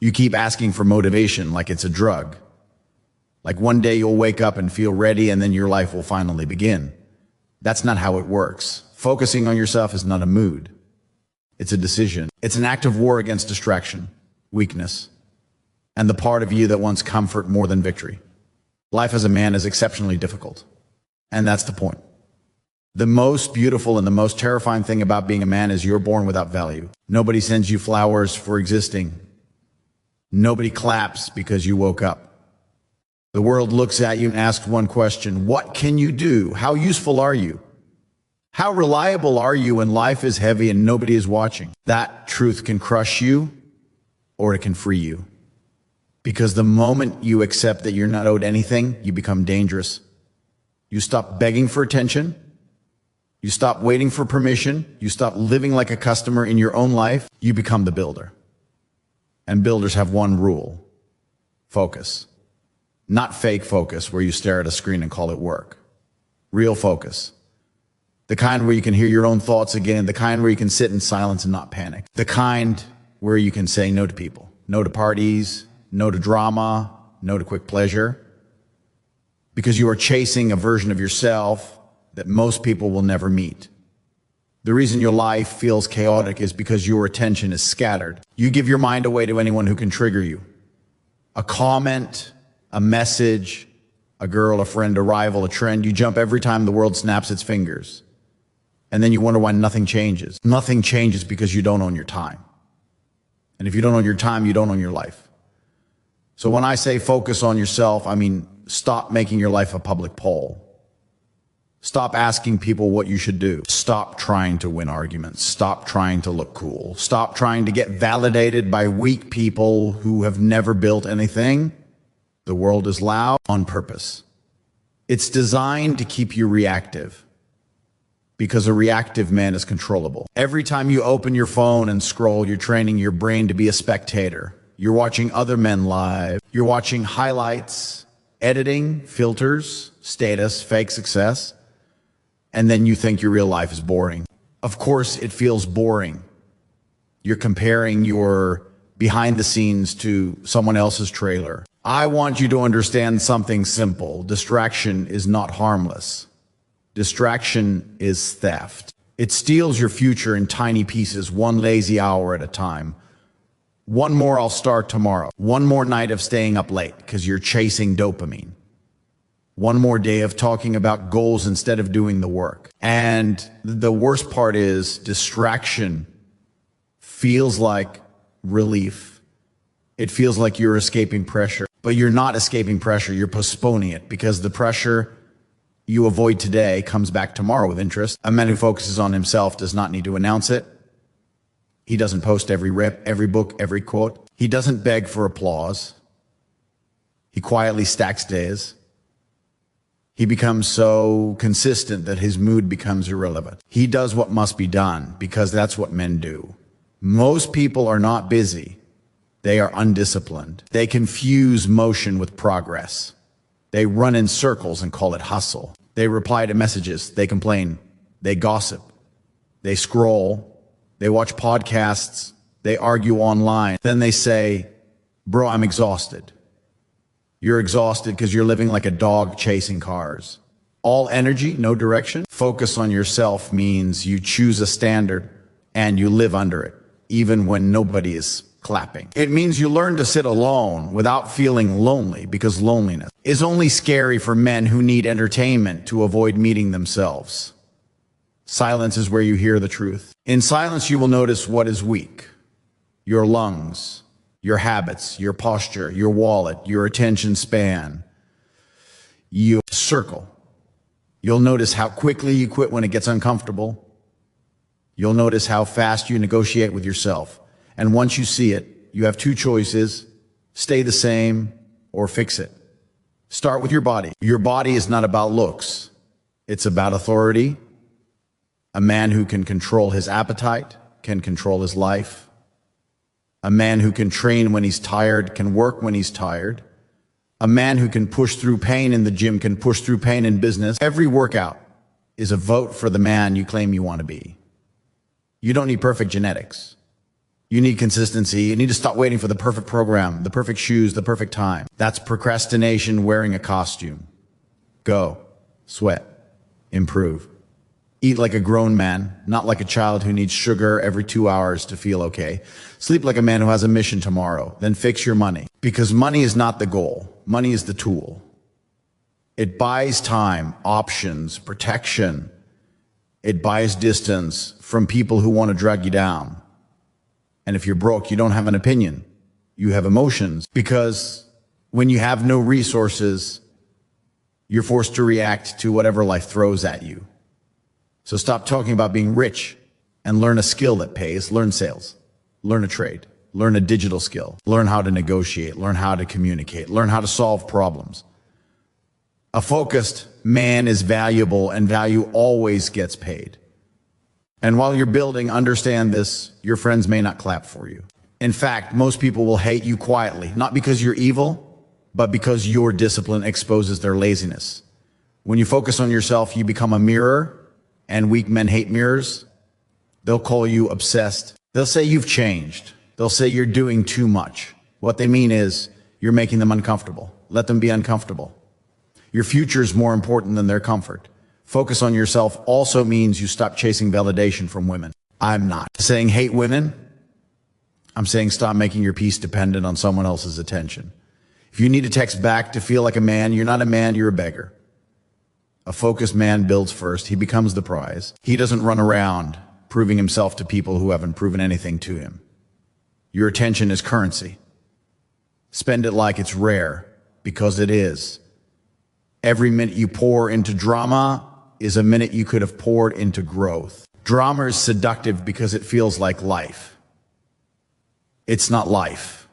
You keep asking for motivation like it's a drug. Like one day you'll wake up and feel ready and then your life will finally begin. That's not how it works. Focusing on yourself is not a mood. It's a decision. It's an active war against distraction, weakness, and the part of you that wants comfort more than victory. Life as a man is exceptionally difficult. And that's the point. The most beautiful and the most terrifying thing about being a man is you're born without value. Nobody sends you flowers for existing. Nobody claps because you woke up. The world looks at you and asks one question: what can you do? How useful are you? How reliable are you when life is heavy and nobody is watching? That truth can crush you or it can free you. Because the moment you accept that you're not owed anything, you become dangerous. You stop begging for attention. You stop waiting for permission. You stop living like a customer in your own life. You become the builder. And builders have one rule: focus. Not fake focus where you stare at a screen and call it work. Real focus. The kind where you can hear your own thoughts again. The kind where you can sit in silence and not panic. The kind where you can say no to people. No to parties. No to drama. No to quick pleasure. Because you are chasing a version of yourself that most people will never meet. The reason your life feels chaotic is because your attention is scattered. You give your mind away to anyone who can trigger you. A comment, a message, a girl, a friend, a rival, a trend. You jump every time the world snaps its fingers. And then you wonder why nothing changes. Nothing changes because you don't own your time. And if you don't own your time, you don't own your life. So when I say focus on yourself, I mean stop making your life a public poll. Stop asking people what you should do. Stop trying to win arguments. Stop trying to look cool. Stop trying to get validated by weak people who have never built anything. The world is loud on purpose. It's designed to keep you reactive, because a reactive man is controllable. Every time you open your phone and scroll, you're training your brain to be a spectator. You're watching other men live. You're watching highlights, editing, filters, status, fake success. And then you think your real life is boring. Of course, it feels boring. You're comparing your behind the scenes to someone else's trailer. I want you to understand something simple. Distraction is not harmless. Distraction is theft. It steals your future in tiny pieces, one lazy hour at a time. One more I'll start tomorrow. One more night of staying up late because you're chasing dopamine. One more day of talking about goals instead of doing the work. And the worst part is distraction feels like relief. It feels like you're escaping pressure, but you're not escaping pressure. You're postponing it because the pressure you avoid today comes back tomorrow with interest. A man who focuses on himself does not need to announce it. He doesn't post every rip, every book, every quote. He doesn't beg for applause. He quietly stacks days. He becomes so consistent that his mood becomes irrelevant. He does what must be done because that's what men do. Most people are not busy. They are undisciplined. They confuse motion with progress. They run in circles and call it hustle. They reply to messages. They complain. They gossip. They scroll. They watch podcasts. They argue online. Then they say, bro, I'm exhausted. You're exhausted because you're living like a dog chasing cars. All energy, no direction. Focus on yourself means you choose a standard and you live under it, even when nobody is clapping. It means you learn to sit alone without feeling lonely, because loneliness is only scary for men who need entertainment to avoid meeting themselves. Silence is where you hear the truth. In silence, you will notice what is weak. Your lungs, your habits, your posture, your wallet, your attention span. You circle. You'll notice how quickly you quit when it gets uncomfortable. You'll notice how fast you negotiate with yourself. And once you see it, you have two choices: stay the same or fix it. Start with your body. Your body is not about looks. It's about authority. A man who can control his appetite can control his life. A man who can train when he's tired can work when he's tired. A man who can push through pain in the gym can push through pain in business. Every workout is a vote for the man you claim you want to be. You don't need perfect genetics. You need consistency. You need to stop waiting for the perfect program, the perfect shoes, the perfect time. That's procrastination wearing a costume. Go, sweat, improve. Eat like a grown man, not like a child who needs sugar every 2 hours to feel okay. Sleep like a man who has a mission tomorrow. Then fix your money. Because money is not the goal. Money is the tool. It buys time, options, protection. It buys distance from people who want to drag you down. And if you're broke, you don't have an opinion. You have emotions. Because when you have no resources, you're forced to react to whatever life throws at you. So stop talking about being rich and learn a skill that pays. Learn sales. Learn a trade. Learn a digital skill. Learn how to negotiate. Learn how to communicate. Learn how to solve problems. A focused man is valuable, and value always gets paid. And while you're building, understand this, your friends may not clap for you. In fact, most people will hate you quietly, not because you're evil, but because your discipline exposes their laziness. When you focus on yourself, you become a mirror, and weak men hate mirrors. They'll call you obsessed. They'll say you've changed. They'll say you're doing too much. What they mean is you're making them uncomfortable. Let them be uncomfortable. Your future is more important than their comfort. Focus on yourself also means you stop chasing validation from women. I'm not saying hate women. I'm saying stop making your peace dependent on someone else's attention. If you need to text back to feel like a man, you're not a man, you're a beggar. A focused man builds first. He becomes the prize. He doesn't run around proving himself to people who haven't proven anything to him. Your attention is currency. Spend it like it's rare, because it is. Every minute you pour into drama is a minute you could have poured into growth. Drama is seductive because it feels like life. It's not life.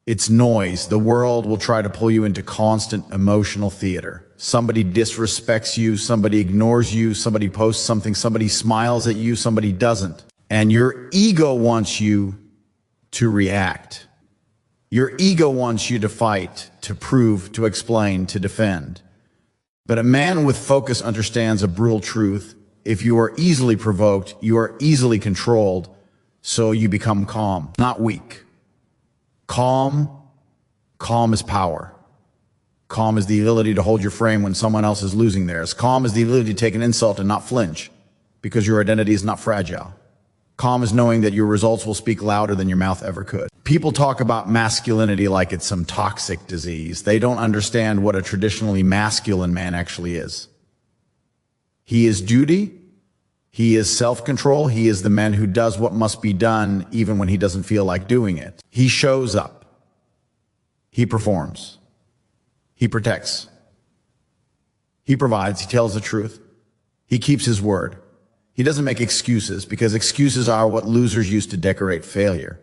It's noise. The world will try to pull you into constant emotional theater. Somebody disrespects you, somebody ignores you, somebody posts something, somebody smiles at you, somebody doesn't. And your ego wants you to react. Your ego wants you to fight, to prove, to explain, to defend. But a man with focus understands a brutal truth. If you are easily provoked, you are easily controlled, so you become calm, not weak. Calm is power. Calm is the ability to hold your frame when someone else is losing theirs. Calm is the ability to take an insult and not flinch, because your identity is not fragile. Calm is knowing that your results will speak louder than your mouth ever could. People talk about masculinity like it's some toxic disease. They don't understand what a traditionally masculine man actually is. He is duty. He is self-control. He is the man who does what must be done even when he doesn't feel like doing it. He shows up. He performs. He protects. He provides. He tells the truth. He keeps his word. He doesn't make excuses, because excuses are what losers use to decorate failure.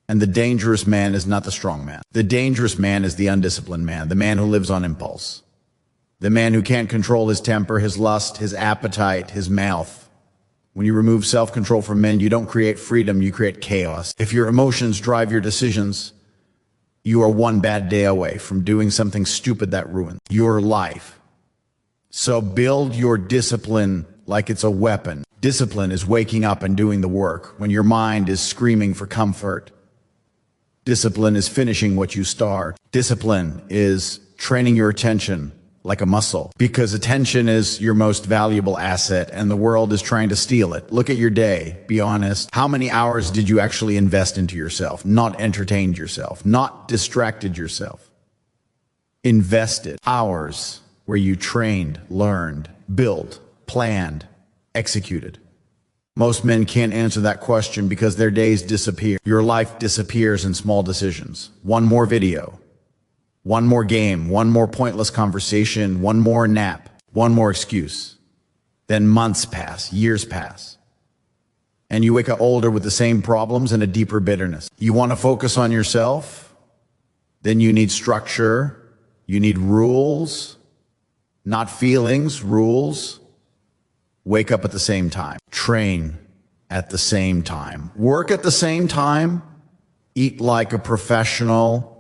And the dangerous man is not the strong man. The dangerous man is the undisciplined man, the man who lives on impulse. The man who can't control his temper, his lust, his appetite, his mouth. When you remove self-control from men, you don't create freedom, you create chaos. If your emotions drive your decisions, you are one bad day away from doing something stupid that ruins your life. So build your discipline like it's a weapon. Discipline is waking up and doing the work when your mind is screaming for comfort. Discipline is finishing what you start. Discipline is training your attention like a muscle, because attention is your most valuable asset and the world is trying to steal it. Look at your day. Be honest. How many hours did you actually invest into yourself? Not entertained yourself, not distracted yourself. Invested hours where you trained, learned, built, planned, executed. Most men can't answer that question because their days disappear. Your life disappears in small decisions. One more video, one more game, one more pointless conversation, one more nap, one more excuse. Then months pass, years pass. And you wake up older with the same problems and a deeper bitterness. You want to focus on yourself? Then you need structure. You need rules, not feelings, rules. Wake up at the same time. Train at the same time. Work at the same time. Eat like a professional.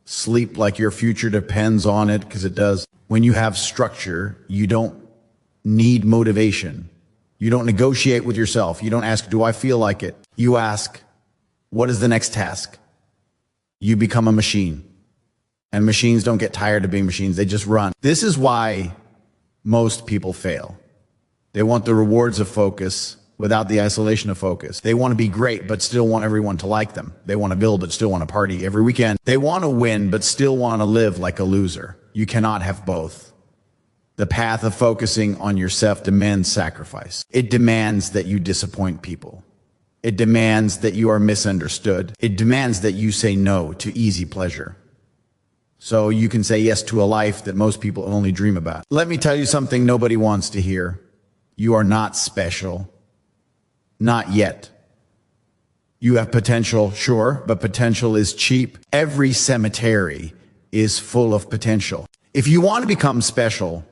Sleep like your future depends on it, because it does. When you have structure, you don't need motivation. You don't negotiate with yourself. You don't ask, do I feel like it? You ask, What is the next task? You become a machine. And machines don't get tired of being machines. They just run. This is why most people fail. They want the rewards of focus without the isolation of focus. They want to be great, but still want everyone to like them. They want to build, but still want to party every weekend. They want to win, but still want to live like a loser. You cannot have both. The path of focusing on yourself demands sacrifice. It demands that you disappoint people. It demands that you are misunderstood. It demands that you say no to easy pleasure, so you can say yes to a life that most people only dream about. Let me tell you something nobody wants to hear. You are not special. Not yet. You have potential, sure, but potential is cheap. Every cemetery is full of potential. If you want to become special,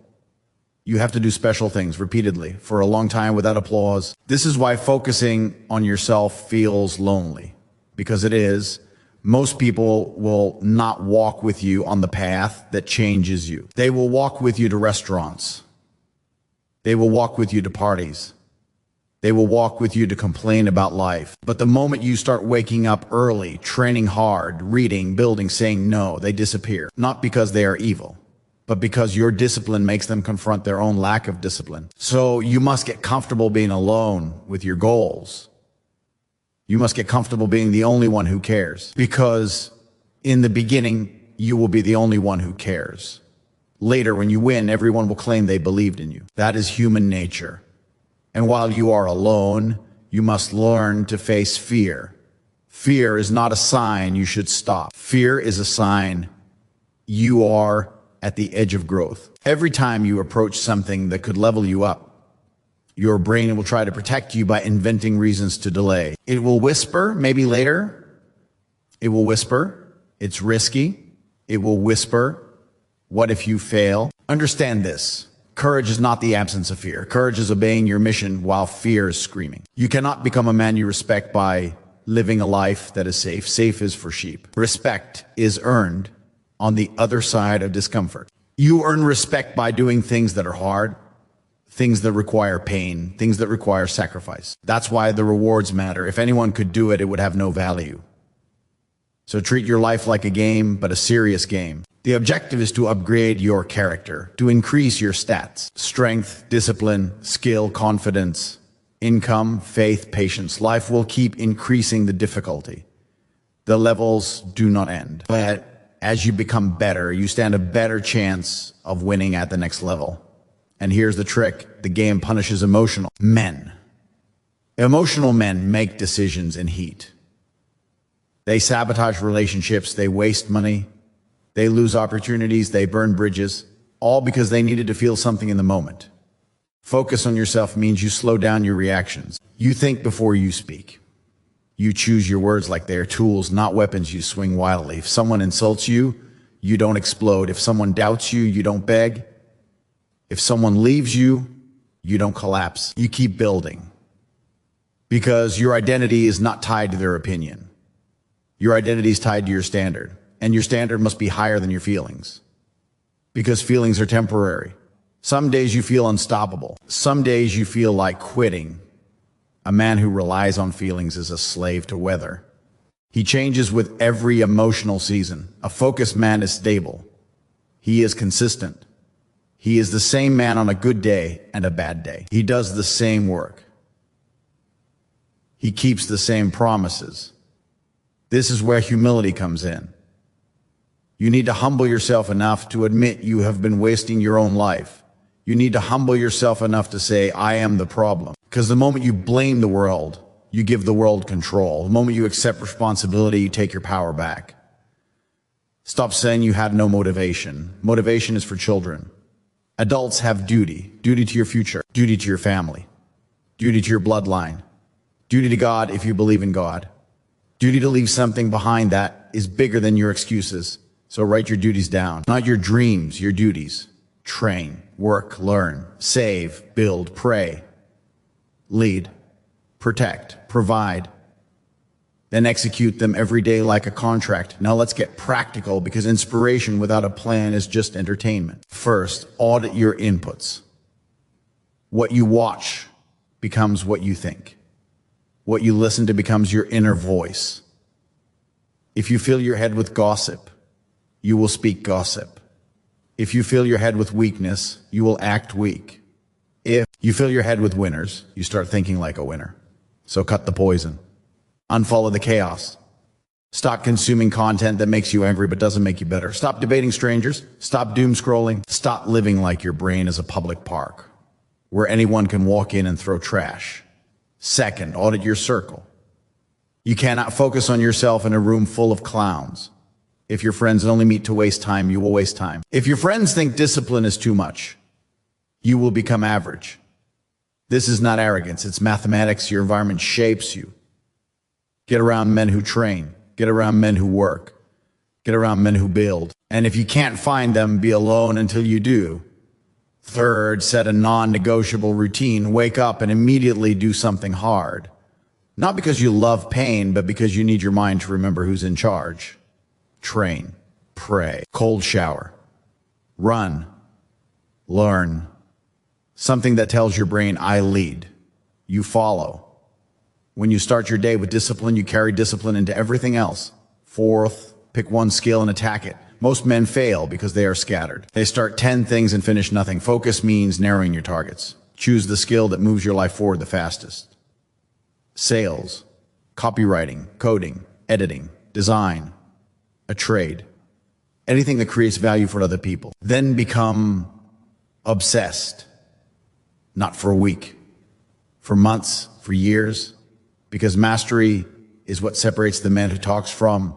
you have to do special things repeatedly for a long time without applause. This is why focusing on yourself feels lonely, because it is. Most people will not walk with you on the path that changes you. They will walk with you to restaurants. They will walk with you to parties. They will walk with you to complain about life. But the moment you start waking up early, training hard, reading, building, saying no, they disappear. Not because they are evil, but because your discipline makes them confront their own lack of discipline. So you must get comfortable being alone with your goals. You must get comfortable being the only one who cares, because in the beginning, you will be the only one who cares. Later, when you win, everyone will claim they believed in you. That is human nature. And while you are alone, you must learn to face fear. Fear is not a sign you should stop. Fear is a sign you are at the edge of growth. Every time you approach something that could level you up, your brain will try to protect you by inventing reasons to delay. It will whisper, maybe later. It will whisper, it's risky. It will whisper, what if you fail? Understand this. Courage is not the absence of fear. Courage is obeying your mission while fear is screaming. You cannot become a man you respect by living a life that is safe. Safe is for sheep. Respect is earned on the other side of discomfort. You earn respect by doing things that are hard, things that require pain, things that require sacrifice. That's why the rewards matter. If anyone could do it, it would have no value. So treat your life like a game, but a serious game. The objective is to upgrade your character, to increase your stats: strength, discipline, skill, confidence, income, faith, patience. Life will keep increasing the difficulty. The levels do not end. But as you become better, you stand a better chance of winning at the next level. And here's the trick. The game punishes emotional men. Emotional men make decisions in heat. They sabotage relationships, they waste money, they lose opportunities, they burn bridges, all because they needed to feel something in the moment. Focus on yourself means you slow down your reactions. You think before you speak. You choose your words like they are tools, not weapons you swing wildly. If someone insults you, you don't explode. If someone doubts you, you don't beg. If someone leaves you, you don't collapse. You keep building. Because your identity is not tied to their opinion. Your identity is tied to your standard. And your standard must be higher than your feelings. Because feelings are temporary. Some days you feel unstoppable. Some days you feel like quitting. A man who relies on feelings is a slave to weather. He changes with every emotional season. A focused man is stable. He is consistent. He is the same man on a good day and a bad day. He does the same work. He keeps the same promises. This is where humility comes in. You need to humble yourself enough to admit you have been wasting your own life. You need to humble yourself enough to say, I am the problem. Because the moment you blame the world, you give the world control. The moment you accept responsibility, you take your power back. Stop saying you had no motivation. Motivation is for children. Adults have duty. Duty to your future. Duty to your family. Duty to your bloodline. Duty to God if you believe in God. Duty to leave something behind that is bigger than your excuses. So write your duties down. Not your dreams, your duties. Train, work, learn, save, build, pray, lead, protect, provide, then execute them every day like a contract. Now let's get practical, because inspiration without a plan is just entertainment. First, audit your inputs. What you watch becomes what you think. What you listen to becomes your inner voice. If you fill your head with gossip, you will speak gossip. If you fill your head with weakness, you will act weak. If you fill your head with winners, you start thinking like a winner. So cut the poison. Unfollow the chaos. Stop consuming content that makes you angry but doesn't make you better. Stop debating strangers. Stop doom scrolling. Stop living like your brain is a public park where anyone can walk in and throw trash. Second, audit your circle. You cannot focus on yourself in a room full of clowns. If your friends only meet to waste time, you will waste time. If your friends think discipline is too much, you will become average. This is not arrogance, it's mathematics. Your environment shapes you. Get around men who train. Get around men who work. Get around men who build. And if you can't find them, be alone until you do. Third, set a non-negotiable routine. Wake up and immediately do something hard. Not because you love pain, but because you need your mind to remember who's in charge. Train, pray, cold shower, run, learn. Something that tells your brain, I lead, you follow. When you start your day with discipline, you carry discipline into everything else. Fourth, pick one skill and attack it. Most men fail because they are scattered. They start 10 things and finish nothing. Focus means narrowing your targets. Choose the skill that moves your life forward the fastest. Sales, copywriting, coding, editing, design, a trade, anything that creates value for other people. Then become obsessed, not for a week, for months, for years, because mastery is what separates the man who talks from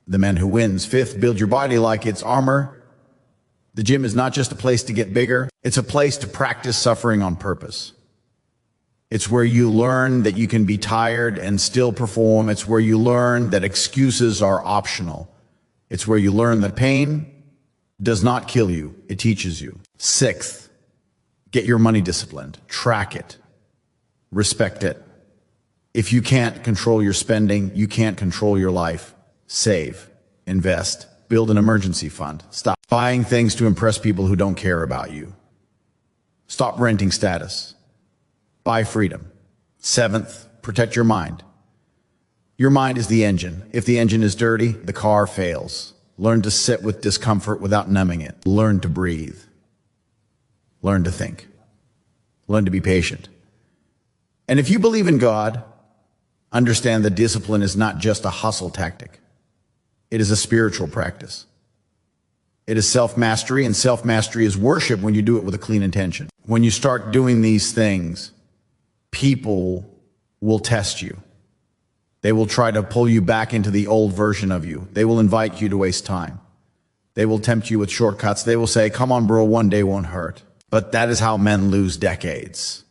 the man who wins. Fifth, build your body like it's armor. The gym is not just a place to get bigger, it's a place to practice suffering on purpose. It's where you learn that you can be tired and still perform. It's where you learn that excuses are optional. It's where you learn that pain does not kill you, it teaches you. Sixth, get your money disciplined. Track it. Respect it. If you can't control your spending, you can't control your life. Save. Invest. Build an emergency fund. Stop buying things to impress people who don't care about you. Stop renting status. Buy freedom. Seventh, protect your mind. Your mind is the engine. If the engine is dirty, the car fails. Learn to sit with discomfort without numbing it. Learn to breathe. Learn to think. Learn to be patient. And if you believe in God, understand that discipline is not just a hustle tactic. It is a spiritual practice. It is self-mastery, and self-mastery is worship when you do it with a clean intention. When you start doing these things, people will test you. They will try to pull you back into the old version of you. They will invite you to waste time. They will tempt you with shortcuts. They will say, come on, bro, one day won't hurt. But that is how men lose decades.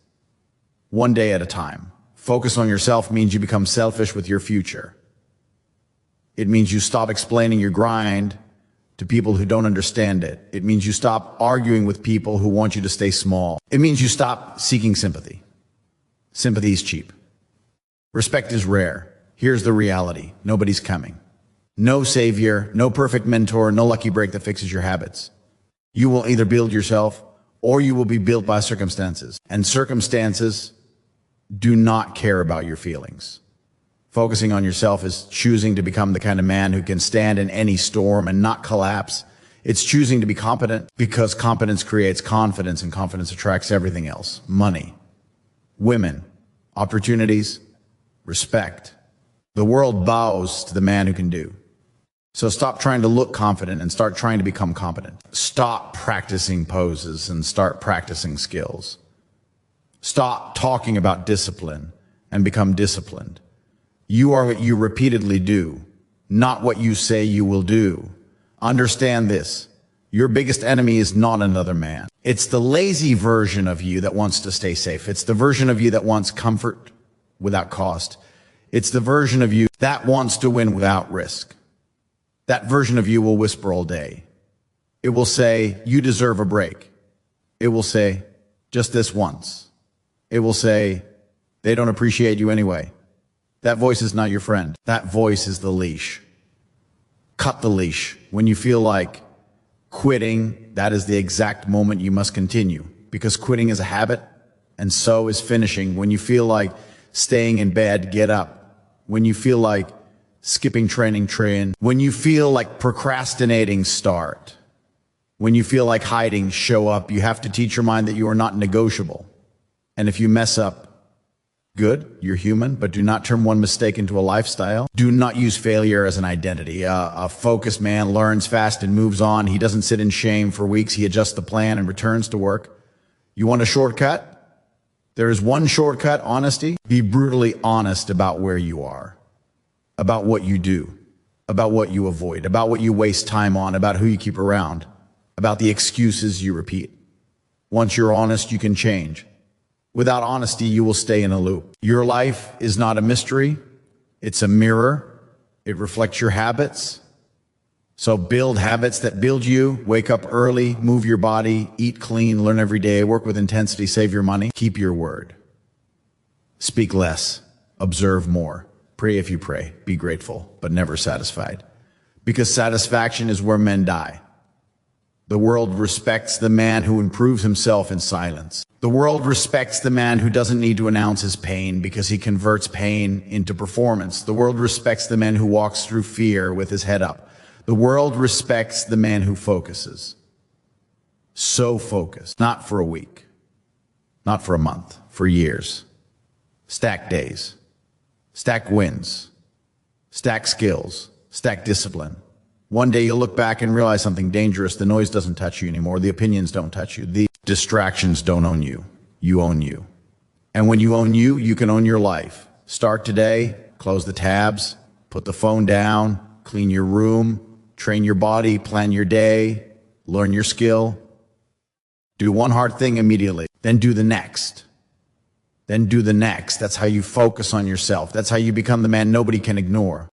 One day at a time. Focus on yourself means you become selfish with your future. It means you stop explaining your grind to people who don't understand it. It means you stop arguing with people who want you to stay small. It means you stop seeking sympathy. Sympathy is cheap. Respect is rare. Here's the reality. Nobody's coming. No savior, no perfect mentor, no lucky break that fixes your habits. You will either build yourself or you will be built by circumstances. And circumstances do not care about your feelings. Focusing on yourself is choosing to become the kind of man who can stand in any storm and not collapse. It's choosing to be competent because competence creates confidence, and confidence attracts everything else. Money, women, opportunities, respect. The world bows to the man who can do. So stop trying to look confident and start trying to become competent. Stop practicing poses and start practicing skills. Stop talking about discipline and become disciplined. You are what you repeatedly do, not what you say you will do. Understand this. Your biggest enemy is not another man. It's the lazy version of you that wants to stay safe. It's the version of you that wants comfort without cost. It's the version of you that wants to win without risk. That version of you will whisper all day. It will say, you deserve a break. It will say, just this once. It will say, they don't appreciate you anyway. That voice is not your friend. That voice is the leash. Cut the leash. When you feel like quitting, that is the exact moment you must continue, because quitting is a habit, and so is finishing. When you feel like staying in bed, get up. When you feel like skipping training. When you feel like procrastinating, start. When you feel like hiding, show up. You have to teach your mind that you are not negotiable. And if you mess up, good, you're human, but do not turn one mistake into a lifestyle. Do not use failure as an identity. A focused man learns fast and moves on. He doesn't sit in shame for weeks. He adjusts the plan and returns to work. You want a shortcut? There is one shortcut: honesty. Be brutally honest about where you are, about what you do, about what you avoid, about what you waste time on, about who you keep around, about the excuses you repeat. Once you're honest, you can change. Without honesty, you will stay in a loop. Your life is not a mystery. It's a mirror. It reflects your habits. So build habits that build you. Wake up early, move your body, eat clean, learn every day, work with intensity, save your money. Keep your word. Speak less, observe more. Pray if you pray. Be grateful, but never satisfied. Because satisfaction is where men die. The world respects the man who improves himself in silence. The world respects the man who doesn't need to announce his pain because he converts pain into performance. The world respects the man who walks through fear with his head up. The world respects the man who focuses. So focused, not for a week, not for a month, for years. Stack days, stack wins, stack skills, stack discipline. One day you'll look back and realize something dangerous. The noise doesn't touch you anymore. The opinions don't touch you. The distractions don't own you. You own you. And when you own you, you can own your life. Start today, close the tabs, put the phone down, clean your room, train your body, plan your day, learn your skill. Do one hard thing immediately, then do the next. Then do the next. That's how you focus on yourself. That's how you become the man nobody can ignore.